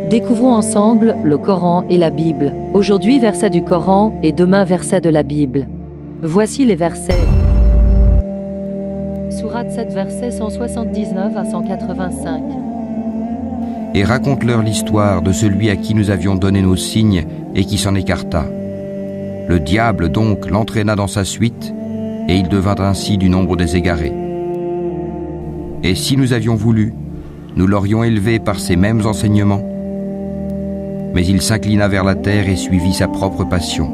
Découvrons ensemble le Coran et la Bible. Aujourd'hui, verset du Coran et demain, verset de la Bible. Voici les versets. Sourate 7, versets 179 à 185. Et raconte-leur l'histoire de celui à qui nous avions donné nos signes et qui s'en écarta. Le diable donc l'entraîna dans sa suite, et il devint ainsi du nombre des égarés. Et si nous avions voulu, nous l'aurions élevé par ces mêmes enseignements. Mais il s'inclina vers la terre et suivit sa propre passion.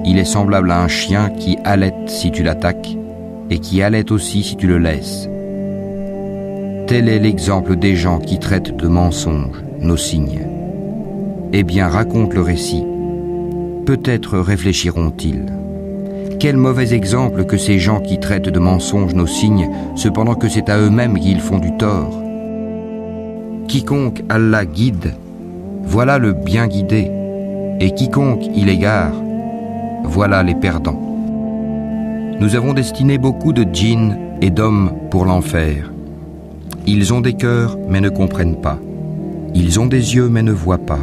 Il est semblable à un chien qui halète si tu l'attaques, et qui halète aussi si tu le laisses. Tel est l'exemple des gens qui traitent de mensonges nos signes. Eh bien, raconte le récit. Peut-être réfléchiront-ils. Quel mauvais exemple que ces gens qui traitent de mensonges nos signes, cependant que c'est à eux-mêmes qu'ils font du tort. Quiconque Allah guide, voilà le bien guidé, et quiconque il égare, voilà les perdants. Nous avons destiné beaucoup de djinns et d'hommes pour l'enfer. Ils ont des cœurs mais ne comprennent pas. Ils ont des yeux mais ne voient pas.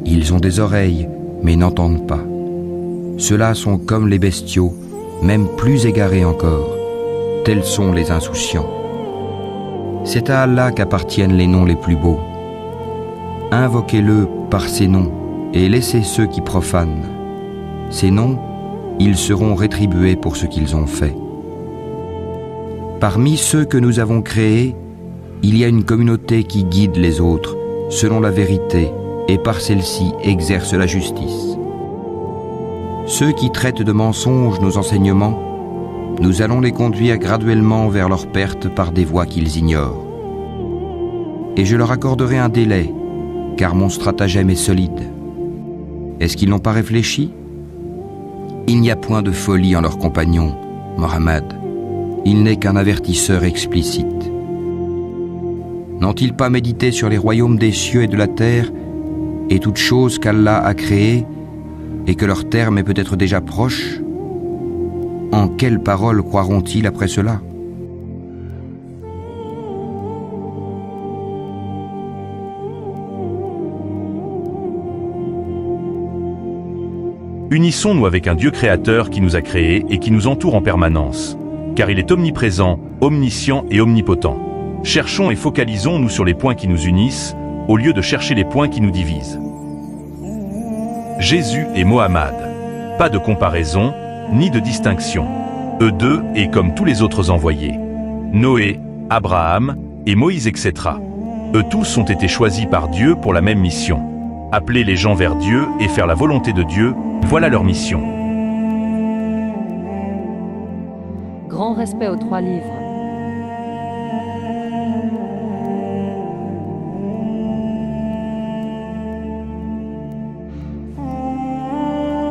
Ils ont des oreilles mais n'entendent pas. Ceux-là sont comme les bestiaux, même plus égarés encore. Tels sont les insouciants. C'est à Allah qu'appartiennent les noms les plus beaux. Invoquez-le par ces noms et laissez ceux qui profanent. Ces noms, ils seront rétribués pour ce qu'ils ont fait. Parmi ceux que nous avons créés, il y a une communauté qui guide les autres selon la vérité et par celle-ci exerce la justice. Ceux qui traitent de mensonges nos enseignements, nous allons les conduire graduellement vers leur perte par des voies qu'ils ignorent. Et je leur accorderai un délai, car mon stratagème est solide. Est-ce qu'ils n'ont pas réfléchi ? Il n'y a point de folie en leurs compagnons, Mohammed. Il n'est qu'un avertisseur explicite. N'ont-ils pas médité sur les royaumes des cieux et de la terre, et toutes choses qu'Allah a créées, et que leur terme est peut-être déjà proche? En quelles paroles croiront-ils après cela? Unissons-nous avec un Dieu créateur qui nous a créés et qui nous entoure en permanence, car il est omniprésent, omniscient et omnipotent. Cherchons et focalisons-nous sur les points qui nous unissent, au lieu de chercher les points qui nous divisent. Jésus et Mohammed. Pas de comparaison, ni de distinction. Eux deux et comme tous les autres envoyés. Noé, Abraham et Moïse, etc. Eux tous ont été choisis par Dieu pour la même mission. Appeler les gens vers Dieu et faire la volonté de Dieu, voilà leur mission. Grand respect aux 3 livres.